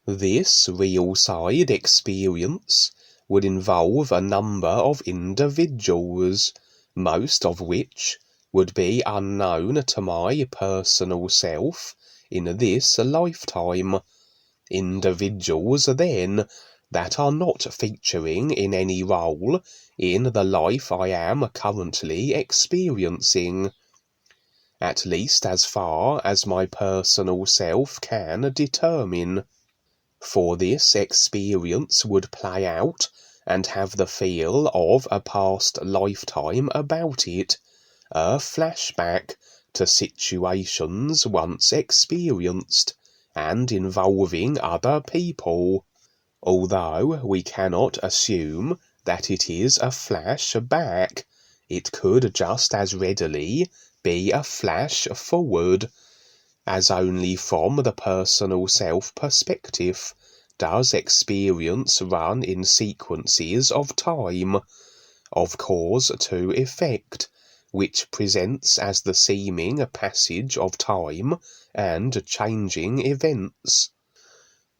This real-side experience would involve a number of individuals, most of which would be unknown to my personal self in this lifetime. Individuals, then, that are not featuring in any role in the life I am currently experiencing, at least as far as my personal self can determine. For this experience would play out and have the feel of a past lifetime about it, a flashback to situations once experienced and involving other people, although we cannot assume that it is a flashback. It could just as readily be a flash forward, as only from the personal self perspective does experience run in sequences of time, of cause to effect, which presents as the seeming passage of time and changing events.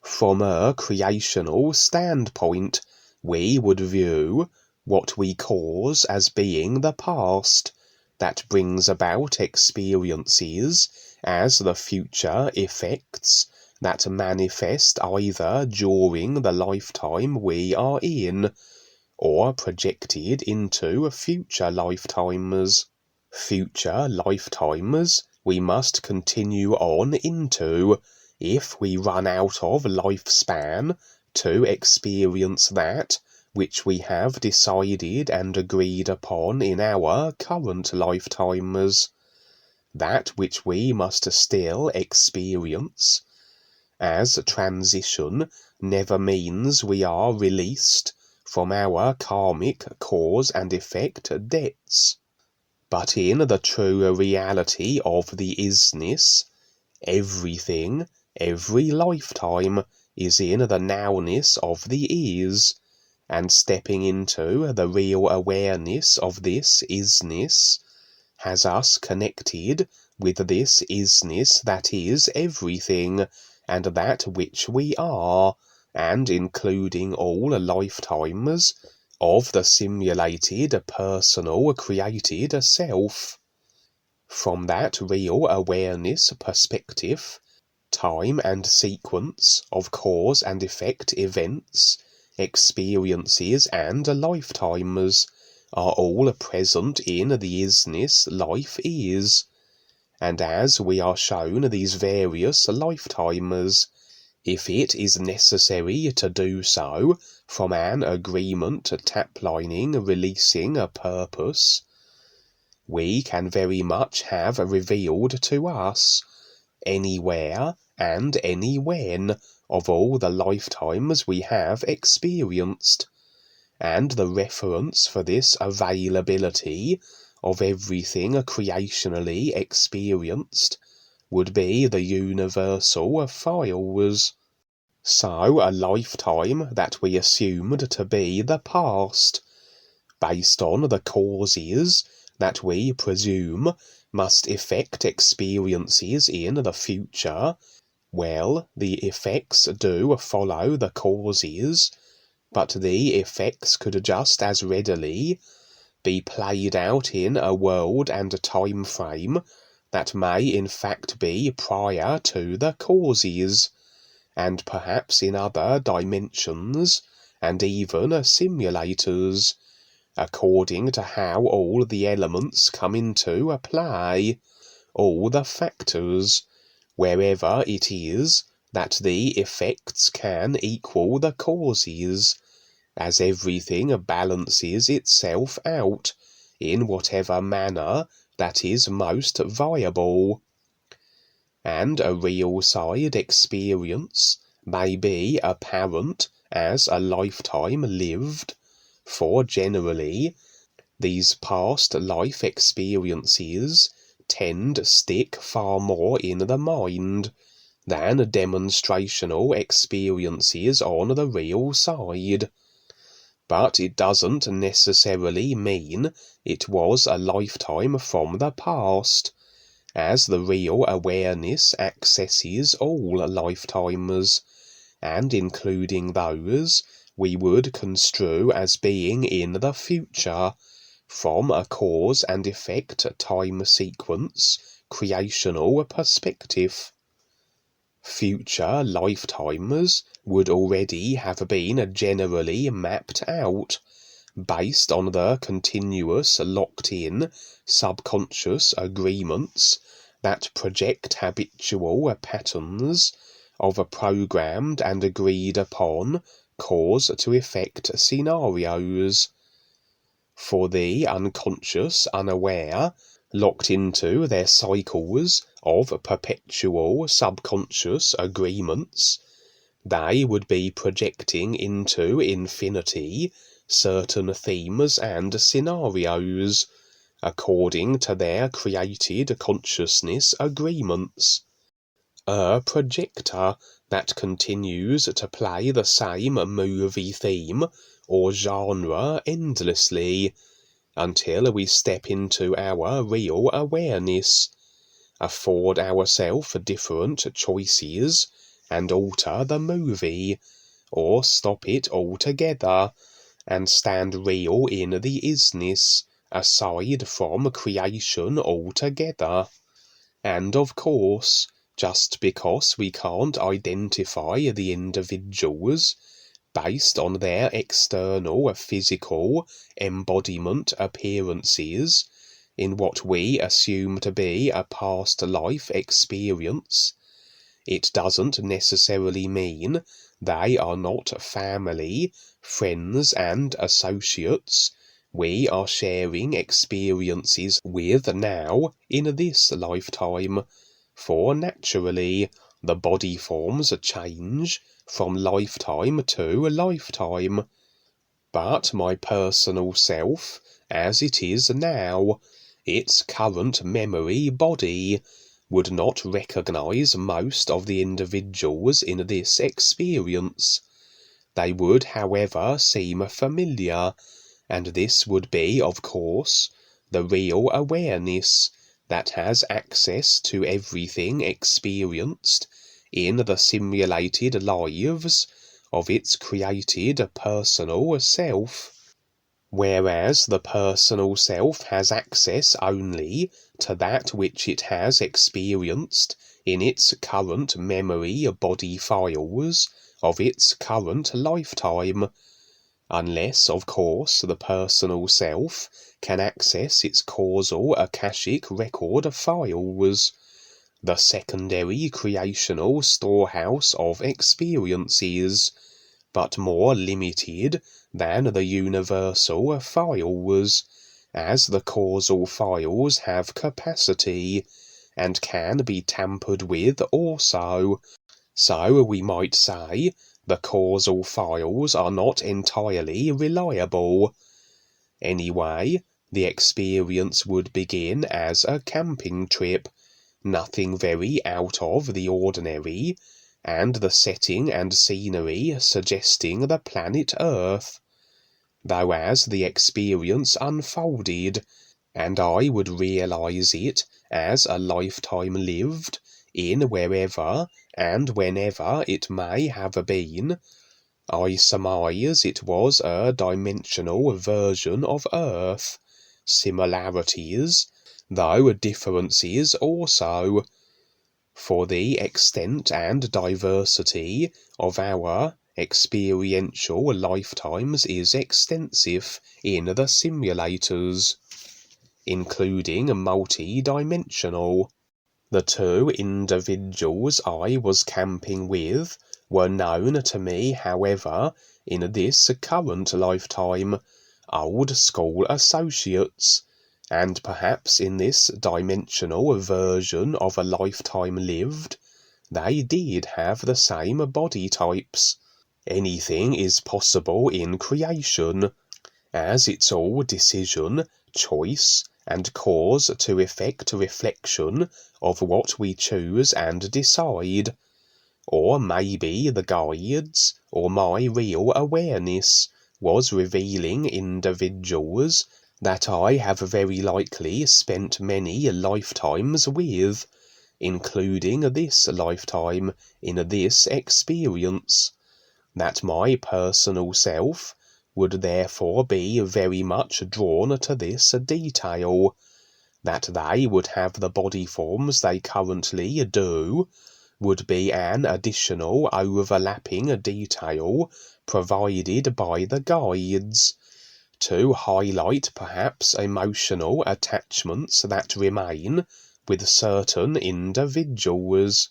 From a creational standpoint, we would view what we cause as being the past, that brings about experiences as the future effects that manifest either during the lifetime we are in, or projected into future lifetimes. Future lifetimes we must continue on into, if we run out of lifespan to experience that which we have decided and agreed upon in our current lifetimes, that which we must still experience, as transition never means we are released from our karmic cause and effect debts. But in the true reality of the isness, everything, every lifetime, is in the nowness of the is, and stepping into the real awareness of this isness has us connected with this isness that is everything, and that which we are, and including all lifetimes of the simulated personal created self. From that real awareness perspective, time and sequence of cause and effect events, experiences and lifetimes are all present in the isness life is, and as we are shown these various lifetimes, if it is necessary to do so from an agreement taplining releasing a purpose, we can very much have revealed to us, anywhere and anywhen, of all the lifetimes we have experienced, and the reference for this availability of everything creationally experienced would be the universal files. So a lifetime that we assumed to be the past, based on the causes that we presume must effect experiences in the future, well, the effects do follow the causes, but the effects could just as readily be played out in a world and time frame that may in fact be prior to the causes, and perhaps in other dimensions and even simulators, according to how all the elements come into play, all the factors, wherever it is that the effects can equal the causes, as everything balances itself out in whatever manner that is most viable. And a real side experience may be apparent as a lifetime lived, for generally these past life experiences tend to stick far more in the mind than demonstrational experiences on the real side. But it doesn't necessarily mean it was a lifetime from the past, as the real awareness accesses all lifetimes, and including those we would construe as being in the future, from a cause and effect time sequence creational perspective. Future lifetimes would already have been generally mapped out, based on the continuous locked-in subconscious agreements that project habitual patterns of programmed and agreed-upon cause-to-effect scenarios. For the unconscious unaware, locked into their cycles of perpetual subconscious agreements, they would be projecting into infinity certain themes and scenarios, according to their created consciousness agreements. A projector that continues to play the same movie theme or genre endlessly, until we step into our real awareness, afford ourselves different choices, and alter the movie, or stop it altogether, and stand real in the isness, aside from creation altogether. And of course, just because we can't identify the individuals based on their external physical embodiment appearances in what we assume to be a past life experience, it doesn't necessarily mean they are not family, friends, and associates we are sharing experiences with now in this lifetime, for naturally the body forms change from lifetime to lifetime. But my personal self, as it is now, its current memory body, would not recognize most of the individuals in this experience. They would, however, seem familiar, and this would be, of course, the real awareness that has access to everything experienced in the simulated lives of its created personal self, whereas the personal self has access only to that which it has experienced in its current memory body files of its current lifetime, unless, of course, the personal self can access its causal akashic record files, the secondary creational storehouse of experiences, but more limited than the universal files, as the causal files have capacity, and can be tampered with also. So we might say the causal files are not entirely reliable. Anyway, the experience would begin as a camping trip, nothing very out of the ordinary, and the setting and scenery suggesting the planet Earth. Though as the experience unfolded, and I would realize it as a lifetime lived in wherever and whenever it may have been, I surmise it was a dimensional version of Earth, similarities, though differences also, for the extent and diversity of our experiential lifetimes is extensive in the simulators, including multi-dimensional. The two individuals I was camping with were known to me, however, in this current lifetime, old school associates, and perhaps in this dimensional version of a lifetime lived, they did have the same body types. Anything is possible in creation, as it's all decision, choice, and cause-to-effect reflection of what we choose and decide. Or maybe the guides, or my real awareness, was revealing individuals that I have very likely spent many lifetimes with, including this lifetime in this experience, that my personal self would therefore be very much drawn to this detail, that they would have the body forms they currently do, would be an additional overlapping detail provided by the guides, to highlight perhaps emotional attachments that remain with certain individuals.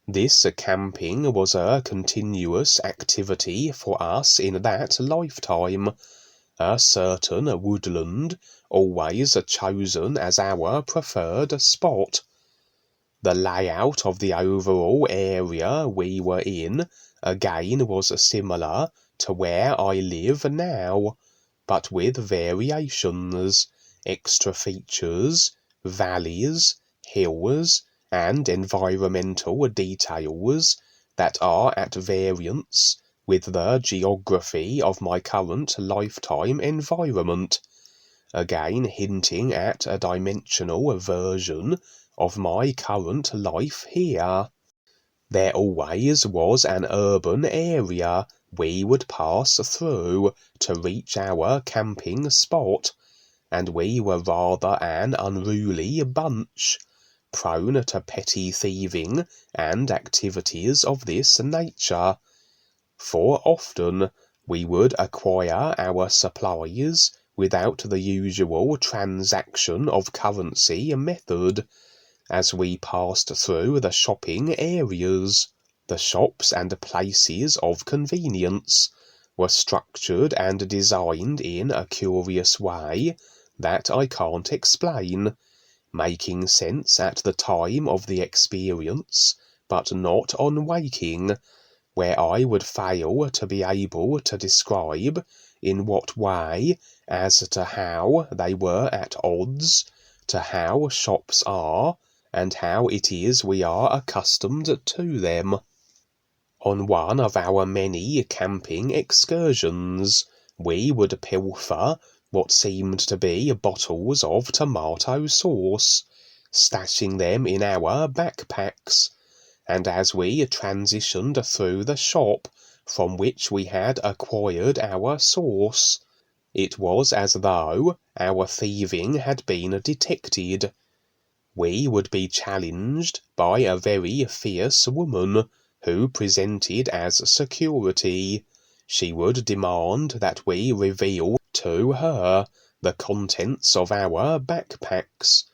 This camping was a continuous activity for us in that lifetime, a certain woodland always chosen as our preferred spot. The layout of the overall area we were in again was similar to where I live now, but with variations, extra features, valleys, hills, and environmental details that are at variance with the geography of my current lifetime environment, again hinting at a dimensional version of my current life here. There always was an urban area we would pass through to reach our camping spot, and we were rather an unruly bunch, prone to petty thieving and activities of this nature, for often we would acquire our supplies without the usual transaction of currency method, as we passed through the shopping areas. The shops and places of convenience were structured and designed in a curious way that I can't explain, making sense at the time of the experience, but not on waking, where I would fail to be able to describe in what way as to how they were at odds to how shops are, and how it is we are accustomed to them. On one of our many camping excursions, we would pilfer what seemed to be bottles of tomato sauce, stashing them in our backpacks, and as we transitioned through the shop from which we had acquired our sauce, it was as though our thieving had been detected. We would be challenged by a very fierce woman who presented as security. She would demand that we reveal to her the contents of our backpacks.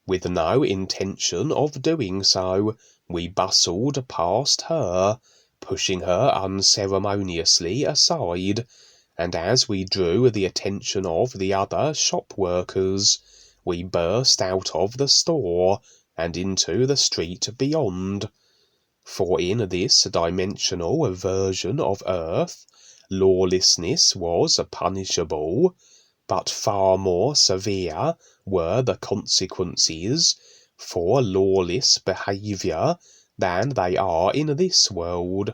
With no intention of doing so, we bustled past her, pushing her unceremoniously aside, and as we drew the attention of the other shop workers, we burst out of the store and into the street beyond. For in this dimensional version of Earth, lawlessness was punishable, but far more severe were the consequences for lawless behaviour than they are in this world.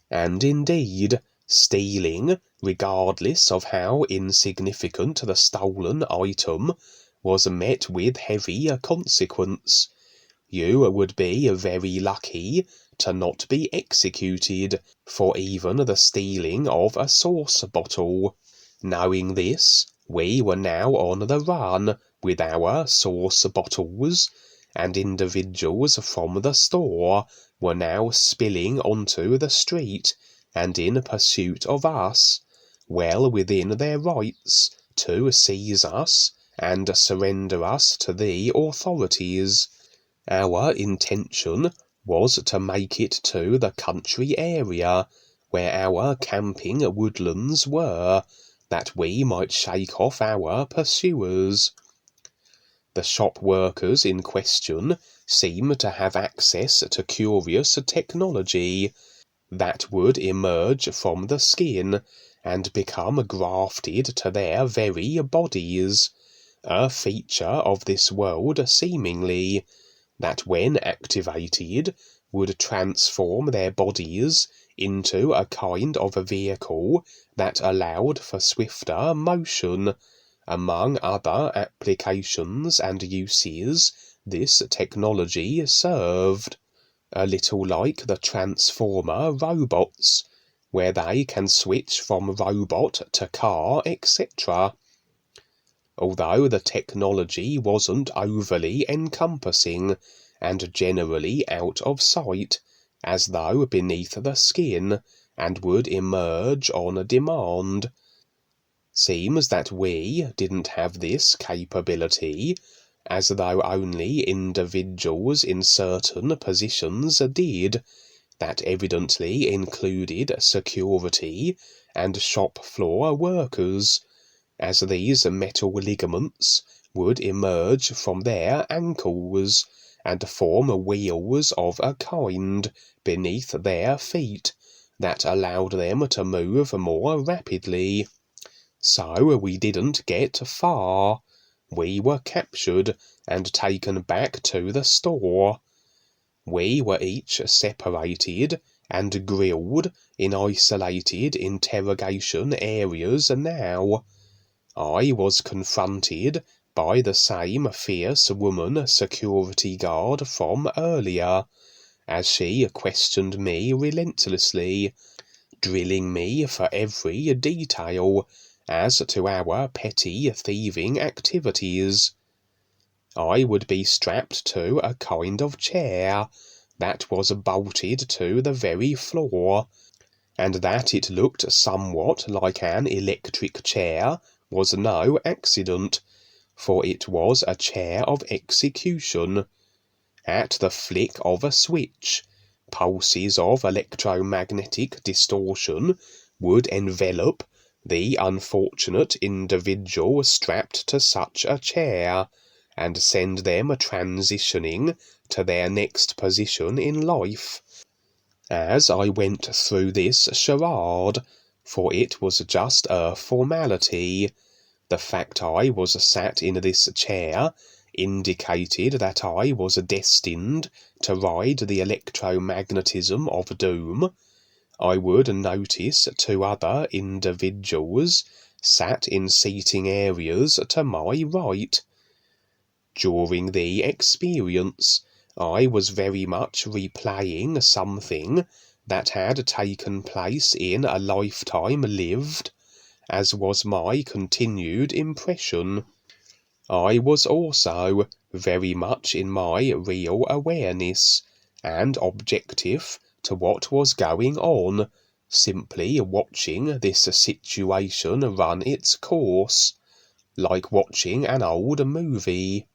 And indeed, stealing, regardless of how insignificant the stolen item, was met with heavy consequence. You would be very lucky to not be executed for even the stealing of a sauce bottle. Knowing this, we were now on the run with our sauce bottles, and individuals from the store were now spilling onto the street and in pursuit of us, well within their rights to seize us and surrender us to the authorities. Our intention was to make it to the country area where our camping woodlands were, that we might shake off our pursuers. The shop workers in question seem to have access to curious technology that would emerge from the skin and become grafted to their very bodies, a feature of this world seemingly, that when activated would transform their bodies into a kind of a vehicle that allowed for swifter motion, among other applications and uses this technology served, a little like the Transformer robots, where they can switch from robot to car, etc. Although the technology wasn't overly encompassing and generally out of sight, as though beneath the skin, and would emerge on demand. Seems that we didn't have this capability, as though only individuals in certain positions did, that evidently included security and shop floor workers, as these metal ligaments would emerge from their ankles and form wheels of a kind beneath their feet that allowed them to move more rapidly. So we didn't get far. We were captured and taken back to the store. We were each separated and grilled in isolated interrogation areas now. I was confronted by the same fierce woman security guard from earlier, as she questioned me relentlessly, drilling me for every detail as to our petty thieving activities. I would be strapped to a kind of chair that was bolted to the very floor, and that it looked somewhat like an electric chair was no accident, for it was a chair of execution. At the flick of a switch, pulses of electromagnetic distortion would envelop the unfortunate individual strapped to such a chair, and send them transitioning to their next position in life. As I went through this charade, for it was just a formality, the fact I was sat in this chair indicated that I was destined to ride the electromagnetism of doom. I would notice two other individuals sat in seating areas to my right. During the experience, I was very much replaying something that had taken place in a lifetime lived, as was my continued impression. I was also very much in my real awareness, and objective to what was going on, simply watching this situation run its course, like watching an old movie.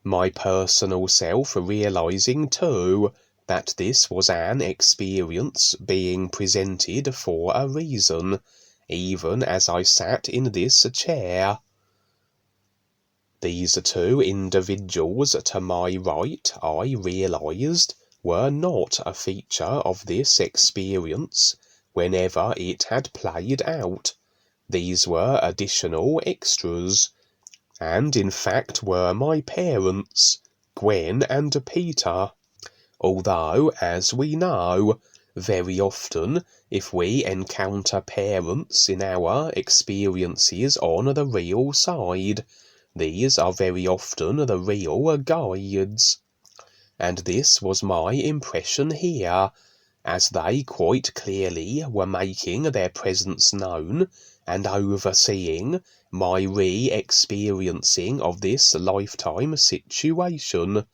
My personal self realizing too that this was an experience being presented for a reason, even as I sat in this chair. These two individuals to my right, I realized, were not a feature of this experience whenever it had played out. These were additional extras, and in fact were my parents, Gwen and Peter. Although, as we know, very often, if we encounter parents in our experiences on the real side, these are very often the real guides. And this was my impression here, as they quite clearly were making their presence known and overseeing my re-experiencing of this lifetime situation.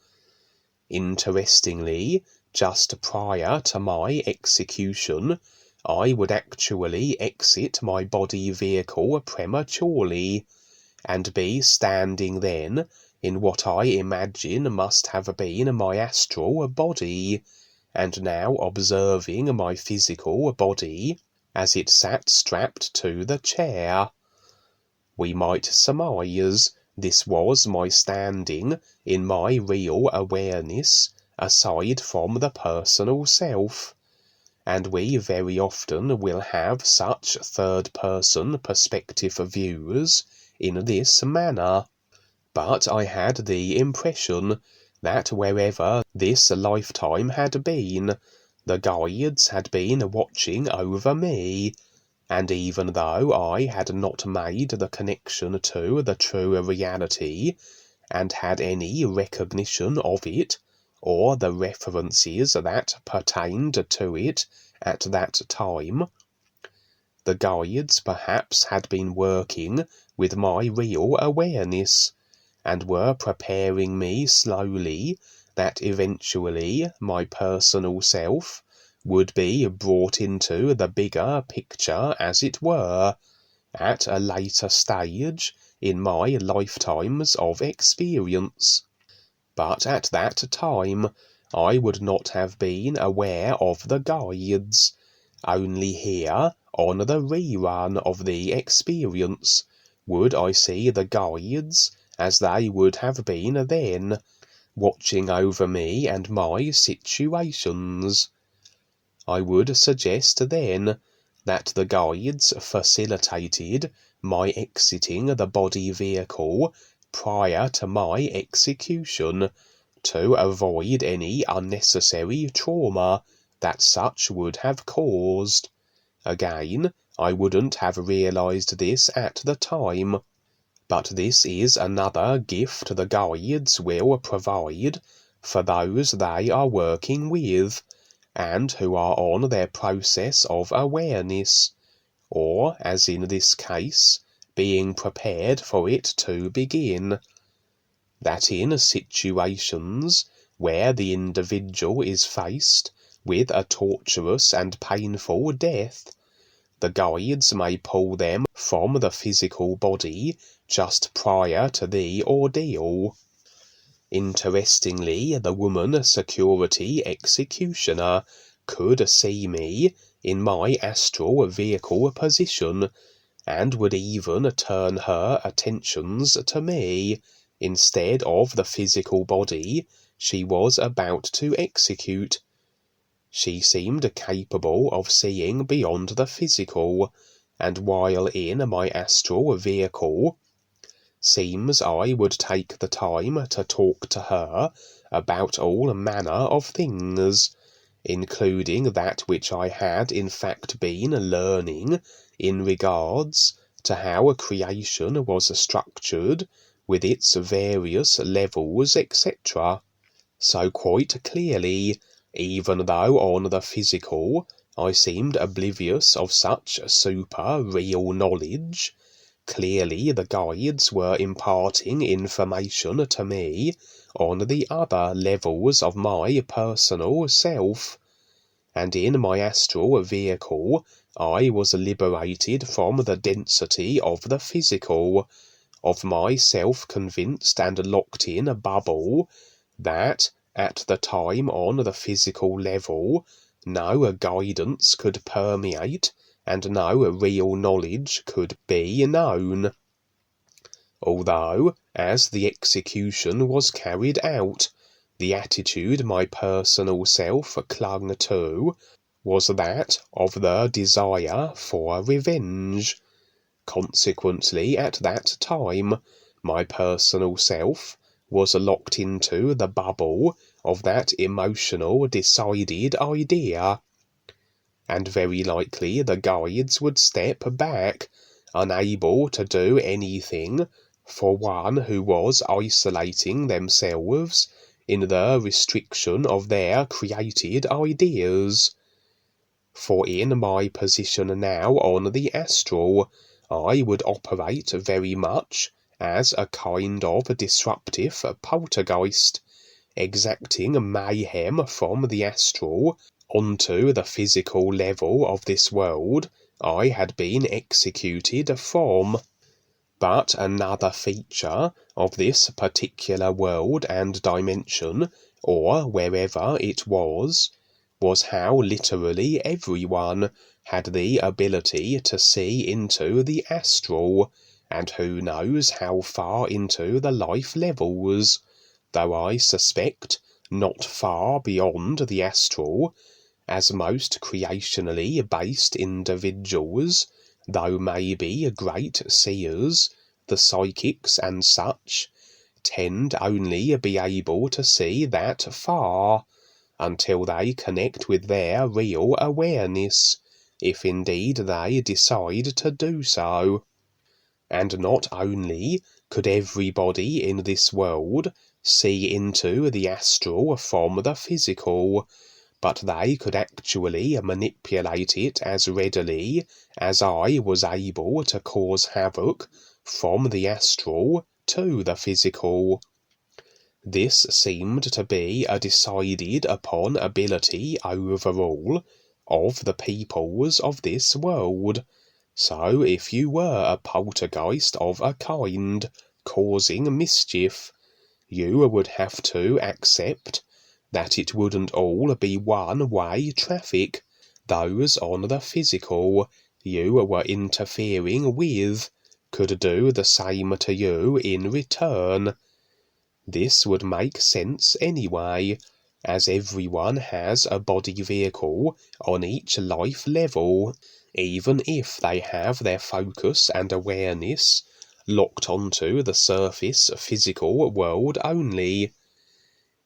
Interestingly, just prior to my execution, I would actually exit my body vehicle prematurely, and be standing then in what I imagine must have been my astral body, and now observing my physical body as it sat strapped to the chair. We might surmise this was my standing in my real awareness aside from the personal self, and we very often will have such third-person perspective views in this manner. But I had the impression that wherever this lifetime had been, the guides had been watching over me, and even though I had not made the connection to the true reality, and had any recognition of it, or the references that pertained to it at that time. The guides perhaps had been working with my real awareness, and were preparing me slowly that eventually my personal self would be brought into the bigger picture, as it were, at a later stage in my lifetimes of experience. But at that time I would not have been aware of the guides. Only here, on the rerun of the experience, would I see the guides as they would have been then, watching over me and my situations. I would suggest then that the guides facilitated my exiting the body vehicle prior to my execution, to avoid any unnecessary trauma that such would have caused. Again, I wouldn't have realized this at the time, but this is another gift the guides will provide for those they are working with, and who are on their process of awareness, or, as in this case, being prepared for it to begin. That in situations where the individual is faced with a torturous and painful death, the guides may pull them from the physical body just prior to the ordeal. Interestingly, the woman security executioner could see me in my astral vehicle position, and would even turn her attentions to me, instead of the physical body she was about to execute. She seemed capable of seeing beyond the physical, and while in my astral vehicle, seems I would take the time to talk to her about all manner of things, including that which I had in fact been learning in regards to how creation was structured with its various levels, etc. So quite clearly, even though on the physical I seemed oblivious of such super-real knowledge, clearly the guides were imparting information to me on the other levels of my personal self, and in my astral vehicle I was liberated from the density of the physical, of my self-convinced and locked-in bubble that, at the time on the physical level, no guidance could permeate and no real knowledge could be known. Although, as the execution was carried out, the attitude my personal self clung to was that of the desire for revenge. Consequently, at that time, my personal self was locked into the bubble of that emotional, decided idea, and very likely the guides would step back, unable to do anything for one who was isolating themselves in the restriction of their created ideas. For in my position now on the astral, I would operate very much as a kind of disruptive poltergeist, exacting mayhem from the astral onto the physical level of this world I had been executed from. But another feature of this particular world and dimension, or wherever it was how literally everyone had the ability to see into the astral, and who knows how far into the life levels, though I suspect not far beyond the astral, as most creationally based individuals, though maybe great seers, the psychics and such, tend only be able to see that far, until they connect with their real awareness, if indeed they decide to do so. And not only could everybody in this world see into the astral from the physical, but they could actually manipulate it as readily as I was able to cause havoc from the astral to the physical. This seemed to be a decided upon ability overall of the peoples of this world. So if you were a poltergeist of a kind, causing mischief, you would have to accept that it wouldn't all be one-way traffic. Those on the physical you were interfering with could do the same to you in return. This would make sense anyway, as everyone has a body vehicle on each life level, even if they have their focus and awareness locked onto the surface physical world only.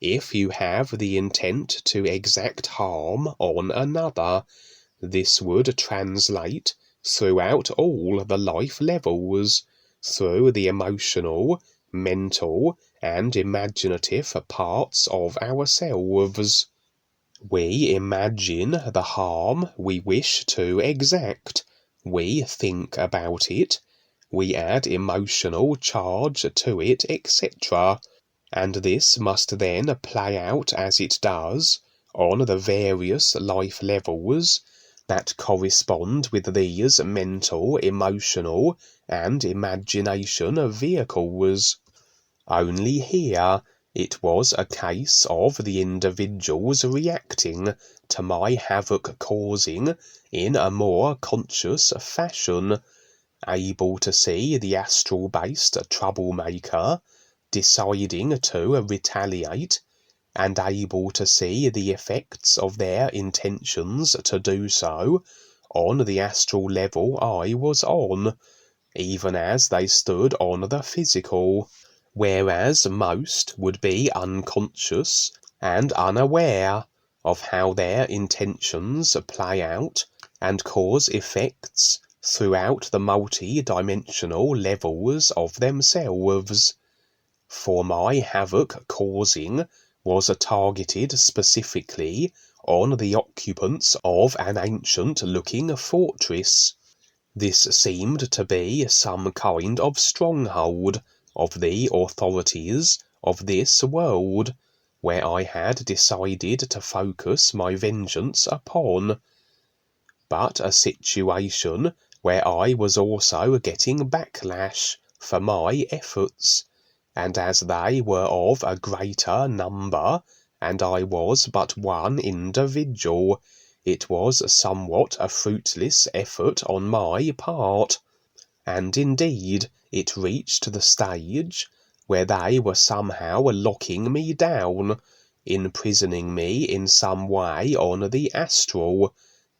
If you have the intent to exact harm on another, this would translate throughout all the life levels, through the emotional, mental, and imaginative parts of ourselves. We imagine the harm we wish to exact, we think about it, we add emotional charge to it, etc., and this must then play out as it does on the various life levels that correspond with these mental, emotional, and imagination vehicles. Only here it was a case of the individuals reacting to my havoc-causing in a more conscious fashion, able to see the astral-based troublemaker deciding to retaliate, and able to see the effects of their intentions to do so on the astral level I was on, even as they stood on the physical, whereas most would be unconscious and unaware of how their intentions play out and cause effects throughout the multi-dimensional levels of themselves. For my havoc-causing was targeted specifically on the occupants of an ancient-looking fortress. This seemed to be some kind of stronghold of the authorities of this world, where I had decided to focus my vengeance upon, but a situation where I was also getting backlash for my efforts, and as they were of a greater number, and I was but one individual, it was somewhat a fruitless effort on my part, and indeed it reached the stage where they were somehow locking me down, imprisoning me in some way on the astral,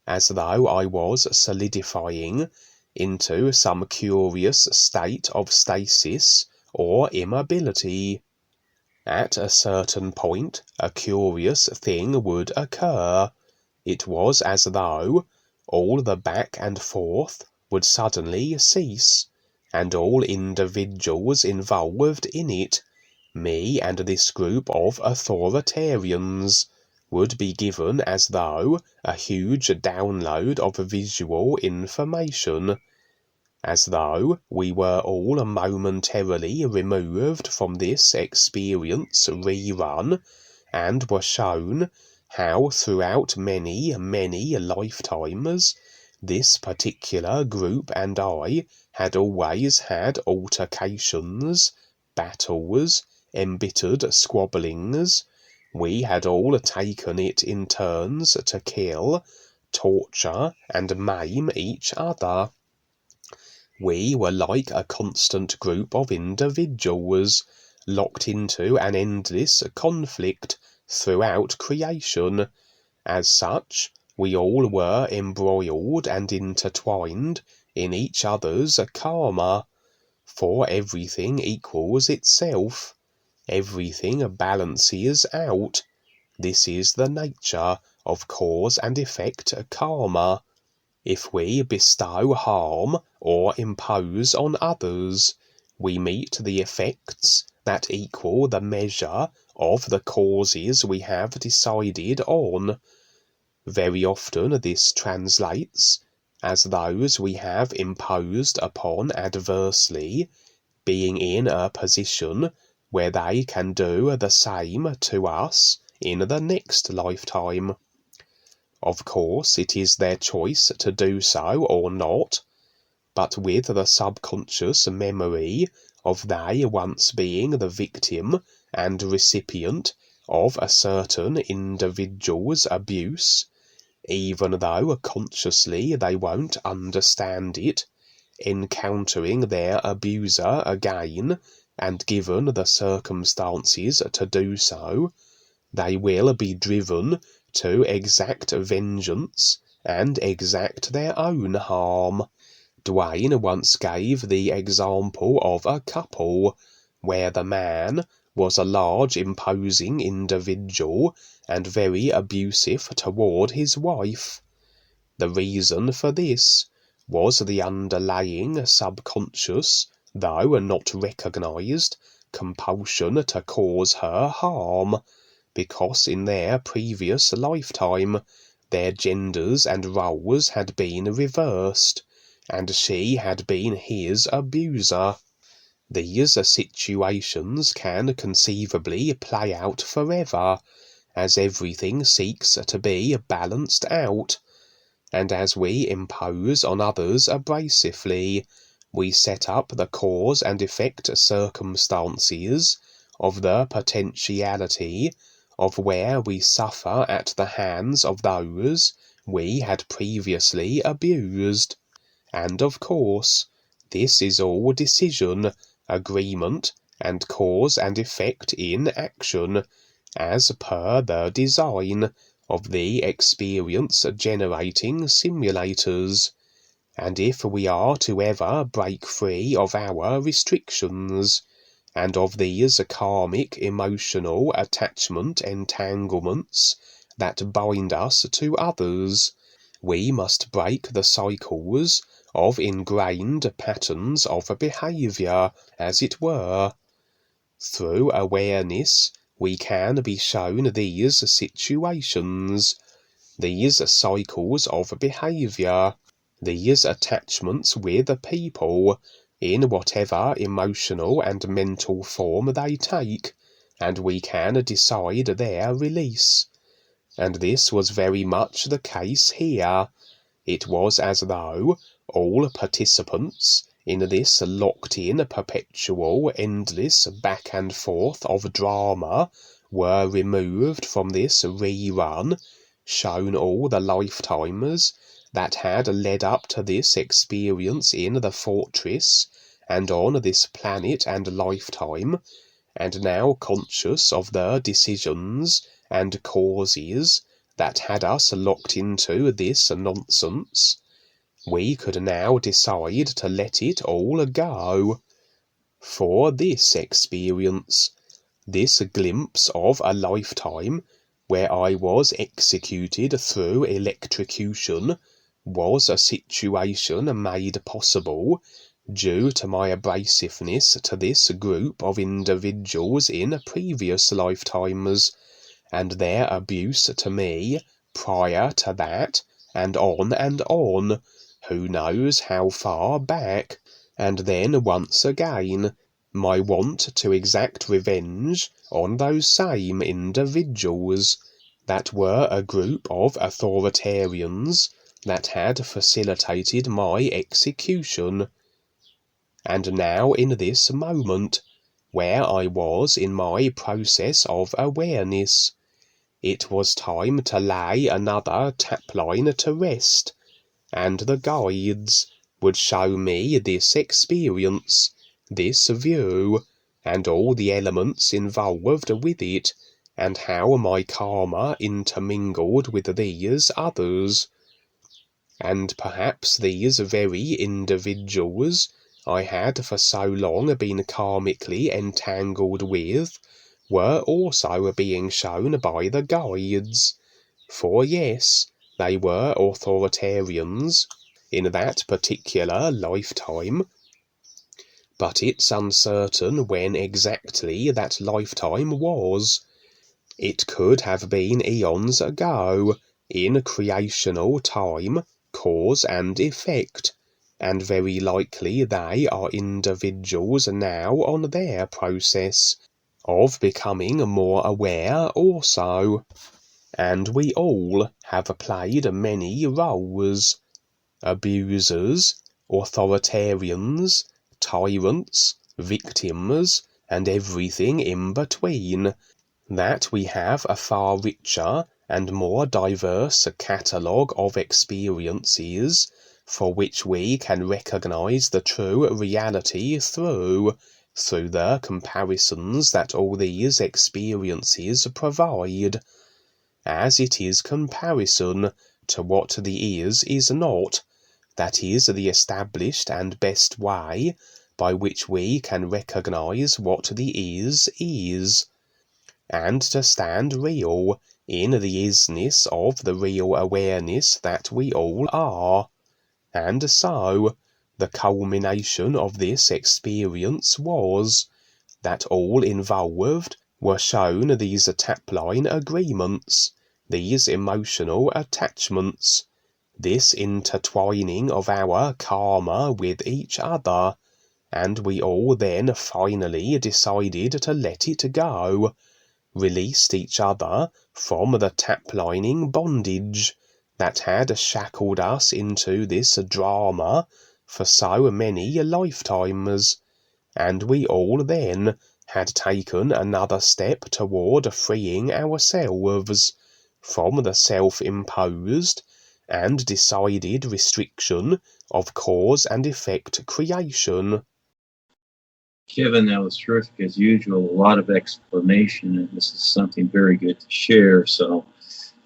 as though I was solidifying into some curious state of stasis or immobility. At a certain point a curious thing would occur. It was as though all the back and forth would suddenly cease, and all individuals involved in it, me and this group of authoritarians, would be given as though a huge download of visual information, as though we were all momentarily removed from this experience rerun, and were shown how throughout many, many lifetimes this particular group and I had always had altercations, battles, embittered squabblings. We had all taken it in turns to kill, torture, and maim each other. We were like a constant group of individuals, locked into an endless conflict throughout creation. As such, we all were embroiled and intertwined in each other's karma, for everything equals itself, everything balances out. This is the nature of cause and effect karma. If we bestow harm or impose on others, we meet the effects that equal the measure of the causes we have decided on. Very often this translates as those we have imposed upon adversely being in a position where they can do the same to us in the next lifetime. Of course, it is their choice to do so or not, but with the subconscious memory of they once being the victim and recipient of a certain individual's abuse, even though consciously they won't understand it, encountering their abuser again, and given the circumstances to do so, they will be driven to exact vengeance and exact their own harm. Dwayne once gave the example of a couple where the man was a large imposing individual and very abusive toward his wife. The reason for this was the underlying subconscious, though not recognized, compulsion to cause her harm, because in their previous lifetime their genders and roles had been reversed, and she had been his abuser. These situations can conceivably play out forever, as everything seeks to be balanced out, and as we impose on others abrasively, we set up the cause and effect circumstances of the potentiality of where we suffer at the hands of those we had previously abused. And of course, this is all decision, agreement, and cause and effect in action, as per the design of the experience-generating simulators. And if we are to ever break free of our restrictions, and of these karmic emotional attachment entanglements that bind us to others, we must break the cycles of ingrained patterns of behavior, as it were. Through awareness, we can be shown these situations, these cycles of behavior, these attachments with people, in whatever emotional and mental form they take, and we can decide their release. And this was very much the case here. It was as though all participants in this locked-in, perpetual, endless back and forth of drama were removed from this rerun, shown all the lifetimes that had led up to this experience in the fortress and on this planet and lifetime, and now conscious of the decisions and causes that had us locked into this nonsense, we could now decide to let it all go. For this experience, this glimpse of a lifetime where I was executed through electrocution, was a situation made possible due to my abrasiveness to this group of individuals in previous lifetimes, and their abuse to me prior to that, and on, who knows how far back, and then once again my want to exact revenge on those same individuals that were a group of authoritarians that had facilitated my execution. And now in this moment, where I was in my process of awareness, it was time to lay another tapline to rest, and the guides would show me this experience, this view, and all the elements involved with it, and how my karma intermingled with these others. And perhaps these very individuals I had for so long been karmically entangled with were also being shown by the guides, for yes, they were authoritarians in that particular lifetime, but it's uncertain when exactly that lifetime was. It could have been eons ago, in creational time, cause and effect, and very likely they are individuals now on their process of becoming more aware also. And we all have played many roles: abusers, authoritarians, tyrants, victims, and everything in between. That we have a far richer and more diverse catalogue of experiences for which we can recognize the true reality through the comparisons that all these experiences provide, as it is comparison to what the is not, that is the established and best way by which we can recognize what the is, and to stand real in the isness of the real awareness that we all are. And so, the culmination of this experience was that all involved were shown these tapline agreements, these emotional attachments, this intertwining of our karma with each other, and we all then finally decided to let it go, released each other from the taplining bondage that had shackled us into this drama for so many lifetimes, and we all then had taken another step toward freeing ourselves from the self-imposed and decided restriction of cause and effect creation. Kevin, that was terrific as usual. A lot of explanation, and this is something very good to share. So,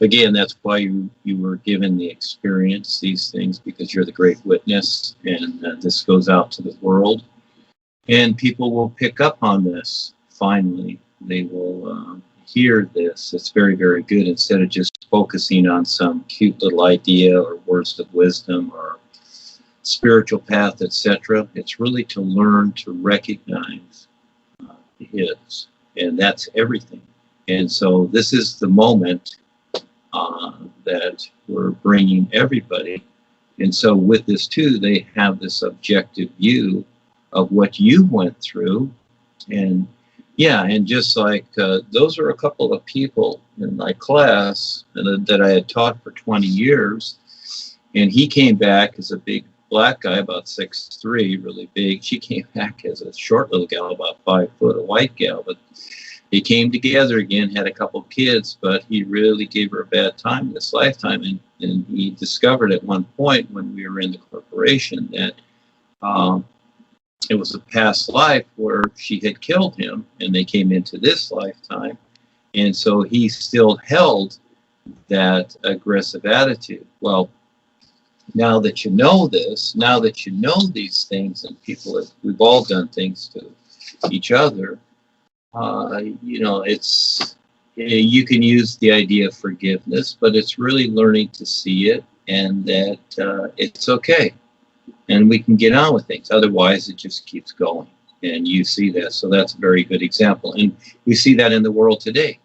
again, that's why you were given the experience, these things, because you're the great witness, and this goes out to the world. And people will pick up on this, finally. They will hear this. It's very, very good, instead of just focusing on some cute little idea or words of wisdom or spiritual path, etc. It's really to learn to recognize his, and that's everything. And so this is the moment that we're bringing everybody. And so with this too, they have this objective view of what you went through. And yeah, and just like those are a couple of people in my class that I had taught for 20 years. And he came back as a big black guy, about 6'3", really big. She came back as a short little gal, about 5 foot, a white gal. But they came together again, had a couple of kids, but he really gave her a bad time in this lifetime. And he discovered at one point when we were in the corporation that it was a past life where she had killed him, and they came into this lifetime. And so he still held that aggressive attitude. Well, now that you know this, now that you know these things, and we've all done things to each other, it's, you can use the idea of forgiveness, but it's really learning to see it, and that it's okay, and we can get on with things. Otherwise, it just keeps going, and you see that. So that's a very good example, and we see that in the world today.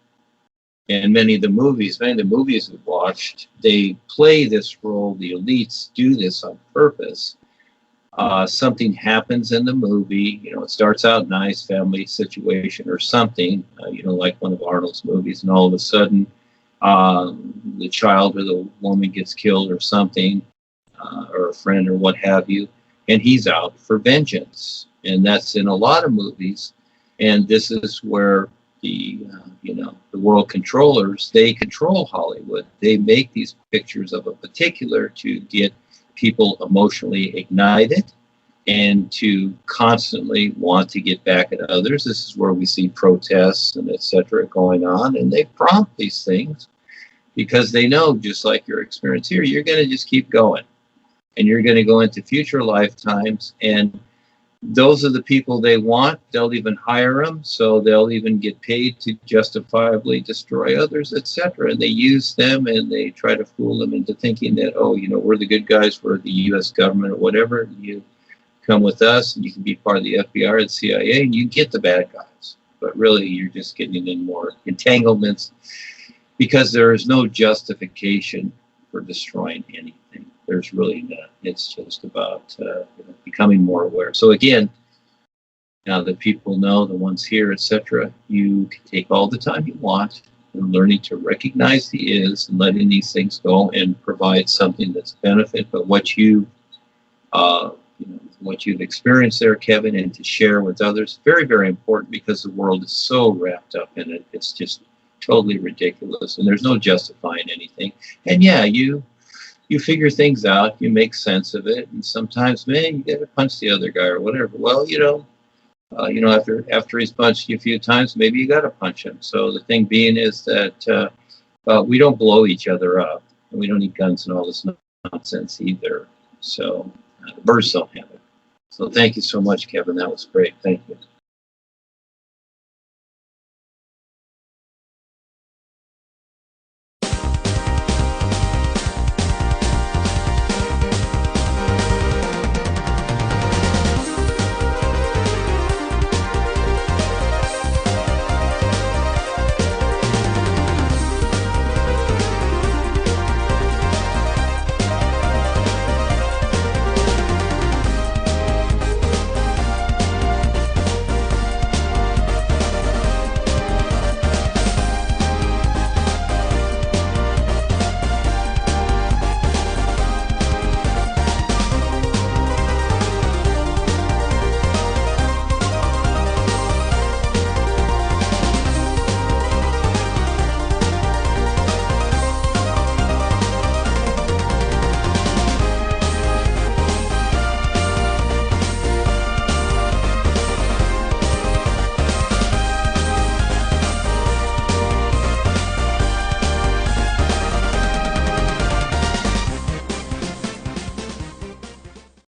And many of the movies we've watched, they play this role. The elites do this on purpose. Something happens in the movie, it starts out nice, family situation or something, like one of Arnold's movies, and all of a sudden the child or the woman gets killed or something, or a friend or what have you, and he's out for vengeance. And that's in a lot of movies. And this is where the world controllers, they control Hollywood. They make these pictures of a particular to get people emotionally ignited and to constantly want to get back at others. This is where we see protests and etc. going on, and they prompt these things because they know, just like your experience here, you're going to just keep going, and you're going to go into future lifetimes, and those are the people they want. They'll even hire them, so they'll even get paid to justifiably destroy others, etc. And they use them, and they try to fool them into thinking that, we're the good guys, we're the U.S. government or whatever. come with us and you can be part of the FBI or the CIA and you get the bad guys. But really, you're just getting in more entanglements because there is no justification for destroying anything. There's really not. It's just about becoming more aware. So again, now that people know, the ones here, etc., you can take all the time you want and learning to recognize the is and letting these things go and provide something that's benefit. But what what you've experienced there, Kevin, and to share with others, very, very important because the world is so wrapped up in it. It's just totally ridiculous, and there's no justifying anything. And yeah, you figure things out, you make sense of it, and sometimes, man, you got to punch the other guy or whatever. Well, after he's punched you a few times, maybe you got to punch him. So the thing being is that we don't blow each other up, and we don't need guns and all this nonsense either. So the birds don't have it. So thank you so much, Kevin. That was great. Thank you.